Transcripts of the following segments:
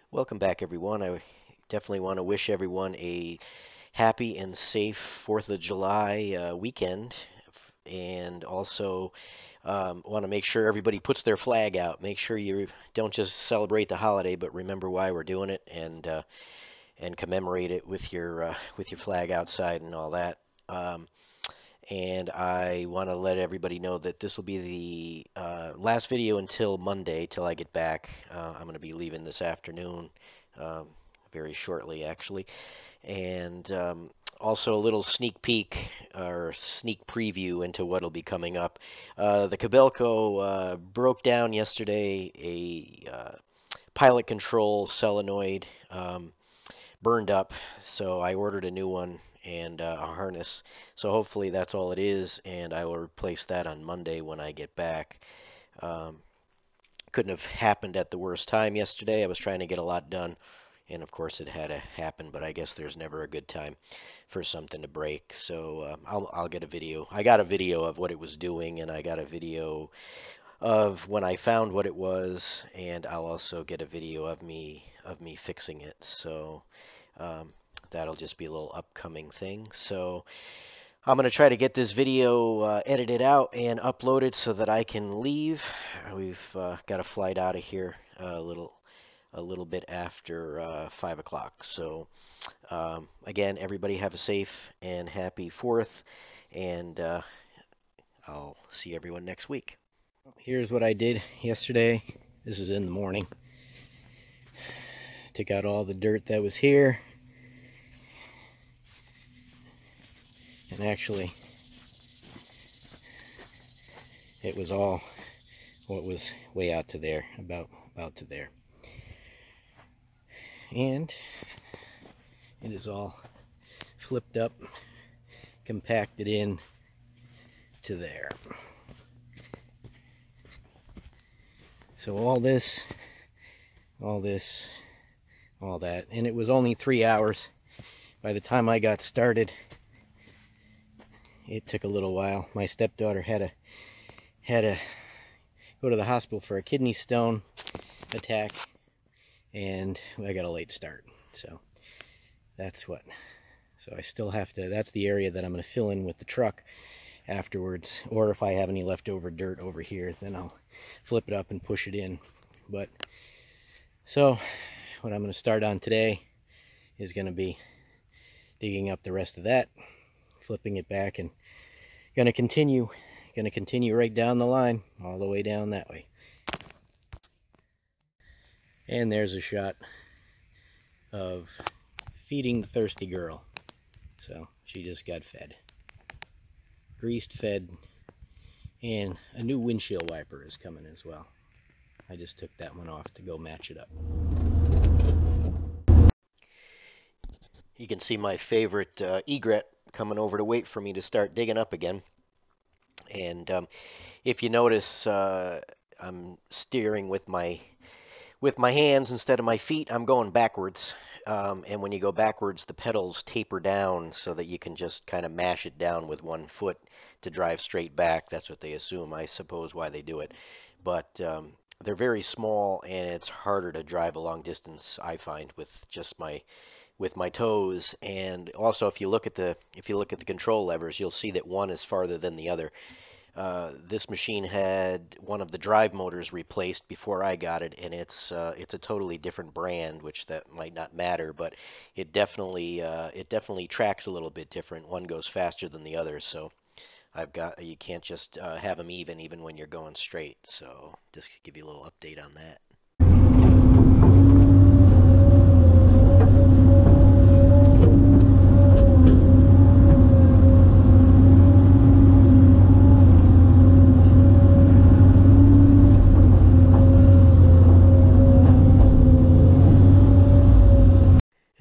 Welcome back, everyone. I definitely want to wish everyone a happy and safe 4th of July weekend, and also want to make sure everybody puts their flag out. Make sure you don't just celebrate the holiday, but remember why we're doing it and commemorate it with your flag outside and all that. And I want to let everybody know that this will be the last video until Monday, till I get back. I'm going to be leaving this afternoon, um, very shortly, actually. And also a little sneak peek or sneak preview into what'll be coming up. The Kobelco broke down yesterday. A pilot control solenoid burned up, so I ordered a new one and a harness. So hopefully that's all it is, and I will replace that on Monday when I get back. Um, couldn't have happened at the worst time yesterday. I was trying to get a lot done, and of course it had to happen, but I guess there's never a good time for something to break. So I'll get a video. I got a video of what it was doing, and I got a video of when I found what it was, and I'll also get a video of me fixing it. So um, that'll just be a little upcoming thing. So I'm going to try to get this video edited out and uploaded so that I can leave. We've got a flight out of here a little bit after 5 o'clock. So again, everybody have a safe and happy 4th, and I'll see everyone next week. Here's what I did yesterday. This is in the morning. Took out all the dirt that was here. And actually, it was all what was way out to there, about to there. And it is all flipped up, compacted in to there. So all this, all that, and it was only 3 hours. By the time I got started, it took a little while. My stepdaughter had to go to the hospital for a kidney stone attack, and I got a late start. So that's what. So I still have to. That's the area that I'm going to fill in with the truck afterwards, or if I have any leftover dirt over here, then I'll flip it up and push it in. But so what I'm going to start on today is going to be digging up the rest of that, flipping it back, and going to continue right down the line, all the way down that way. And there's a shot of feeding the thirsty girl. So she just got fed. Greased, fed, and a new windshield wiper is coming as well. I just took that one off to go match it up. You can see my favorite egret coming over to wait for me to start digging up again. And if you notice, I'm steering with my hands instead of my feet. I'm going backwards. And when you go backwards, the pedals taper down so that you can just kind of mash it down with one foot to drive straight back. That's what they assume, I suppose, why they do it. But they're very small, and it's harder to drive a long distance, I find, with just my toes. And also, if you look at the control levers, you'll see that one is farther than the other. This machine had one of the drive motors replaced before I got it, and it's a totally different brand, which that might not matter, but it definitely tracks a little bit different. One goes faster than the other, so you can't just have them even when you're going straight. So just to give you a little update on that.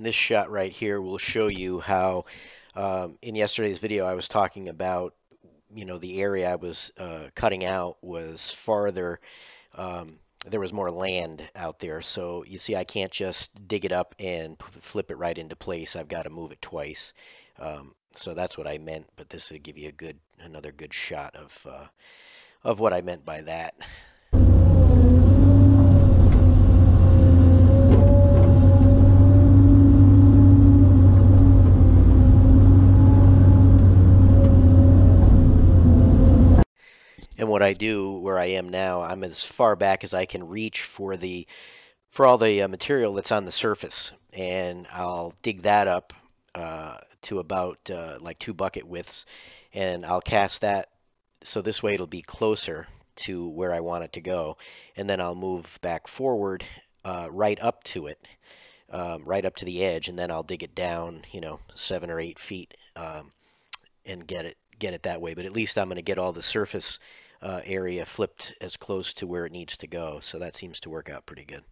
This shot right here will show you how in yesterday's video I was talking about, the area I was cutting out was farther. There was more land out there, so you see I can't just dig it up and flip it right into place. I've got to move it twice. So that's what I meant, but this would give you another good shot of what I meant by that. I do where I am now, I'm as far back as I can reach for all the material that's on the surface, and I'll dig that up to about like 2 bucket widths, and I'll cast that so this way it'll be closer to where I want it to go, and then I'll move back forward right up to it, right up to the edge, and then I'll dig it down, 7 or 8 feet, and get it that way. But at least I'm going to get all the surface area flipped as close to where it needs to go. So that seems to work out pretty good.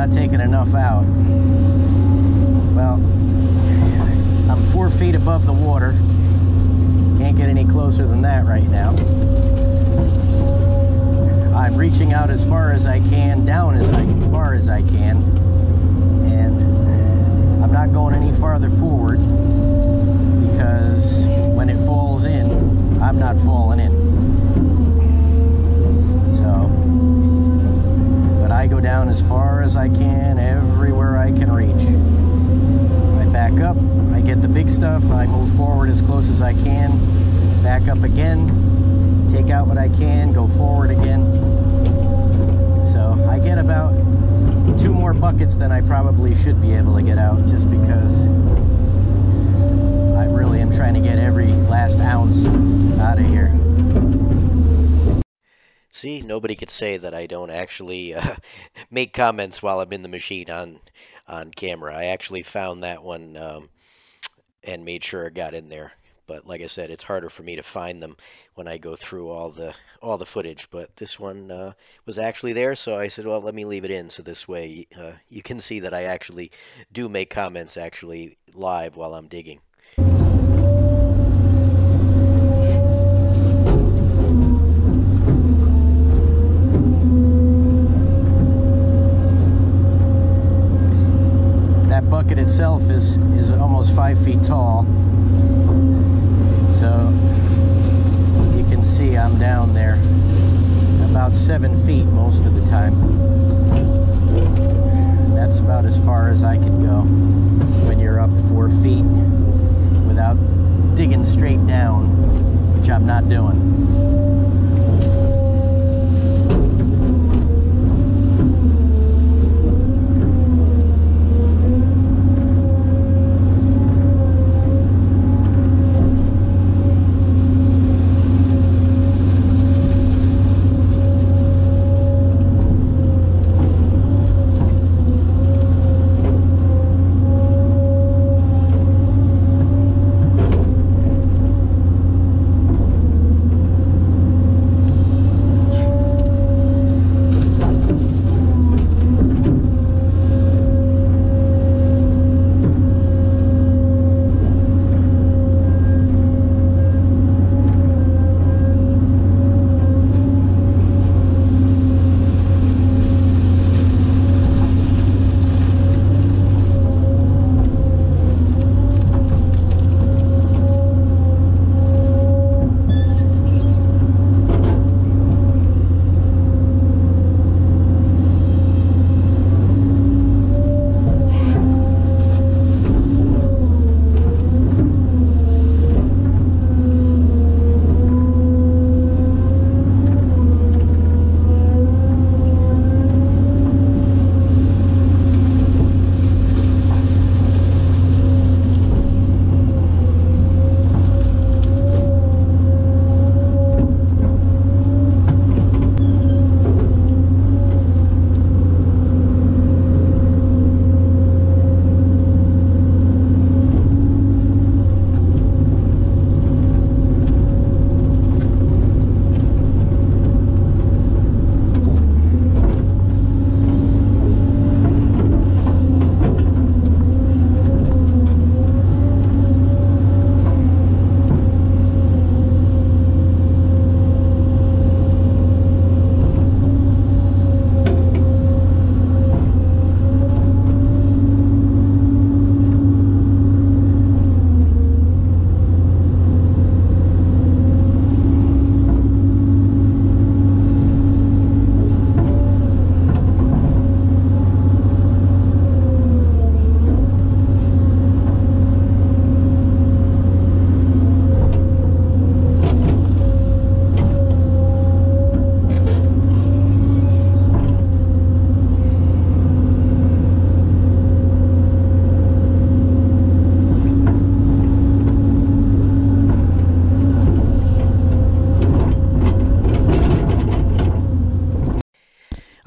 not taking enough out. Well, I'm 4 feet above the water. Can't get any closer than that right now. I'm reaching out as far as I can, down as far as I can, and I'm not going any farther forward because when it falls in, I'm not falling in. So, but I go down as far as I can, everywhere I can reach. I back up, I get the big stuff, I move forward as close as I can, back up again, take out what I can, go forward again. So I get about 2 more buckets than I probably should be able to get out, just because I really am trying to get every last ounce out of here. See, nobody could say that I don't actually make comments while I'm in the machine on camera. I actually found that one and made sure it got in there. But like I said, it's harder for me to find them when I go through all the footage. But this one was actually there, so I said, well, let me leave it in, so this way you can see that I actually do make comments actually live while I'm digging. That bucket itself is almost 5 feet tall. So you can see I'm down there about 7 feet most of the time. That's about as far as I can go when you're up 4 feet without digging straight down, which I'm not doing.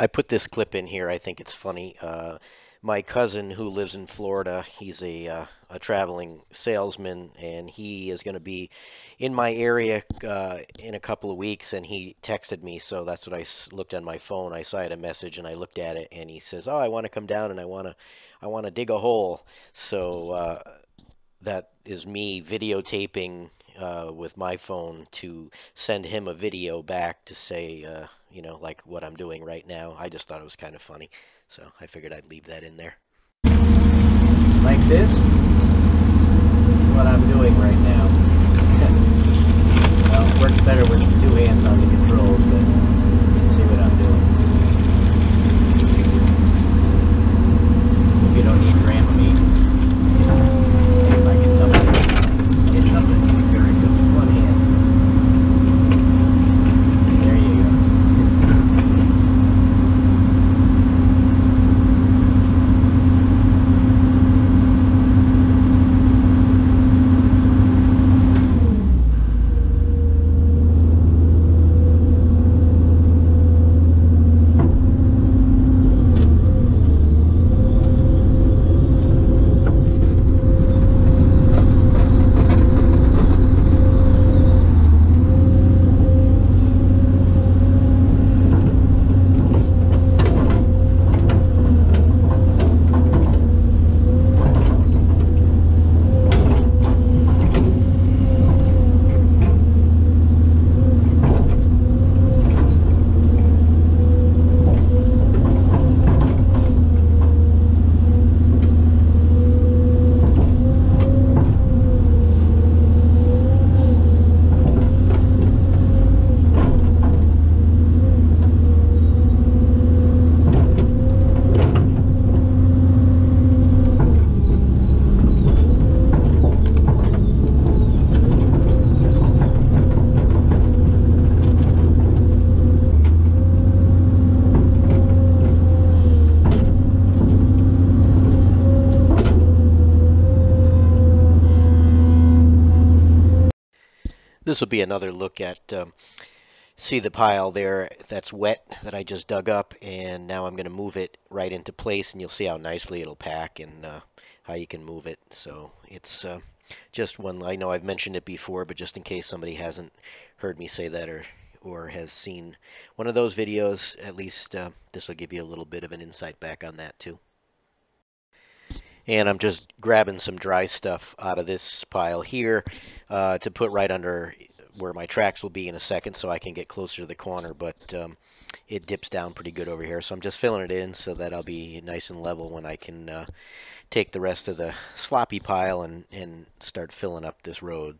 I put this clip in here. I think it's funny. My cousin who lives in Florida, he's a traveling salesman, and he is going to be in my area in a couple of weeks, and he texted me, so that's what looked on my phone. I saw it a message, and I looked at it, and he says, "Oh, I want to come down, and I want to dig a hole." So that is me videotaping with my phone to send him a video back to say, like what I'm doing right now. I just thought it was kind of funny, so I figured I'd leave that in there. Like this? That's what I'm doing right now. Well, it works better with 2 hands on the controls, but you can see what I'm doing. Hope you don't need Dramamine. If I can get something very good with 1 hand. There you go. This will be another look at, see the pile there that's wet that I just dug up, and now I'm going to move it right into place, and you'll see how nicely it'll pack and how you can move it. So it's just one, I know I've mentioned it before, but just in case somebody hasn't heard me say that or has seen one of those videos, at least this will give you a little bit of an insight back on that too. And I'm just grabbing some dry stuff out of this pile here to put right under where my tracks will be in a second so I can get closer to the corner, but it dips down pretty good over here. So I'm just filling it in so that I'll be nice and level when I can take the rest of the sloppy pile and start filling up this road.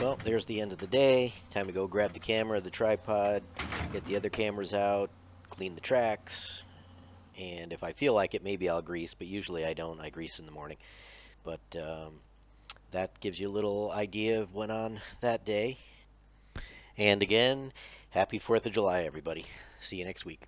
Well, there's the end of the day. Time to go grab the camera, the tripod, get the other cameras out, clean the tracks, and if I feel like it, maybe I'll grease, but usually I don't. I grease in the morning. But that gives you a little idea of what went on that day. And again, happy 4th of July, everybody. See you next week.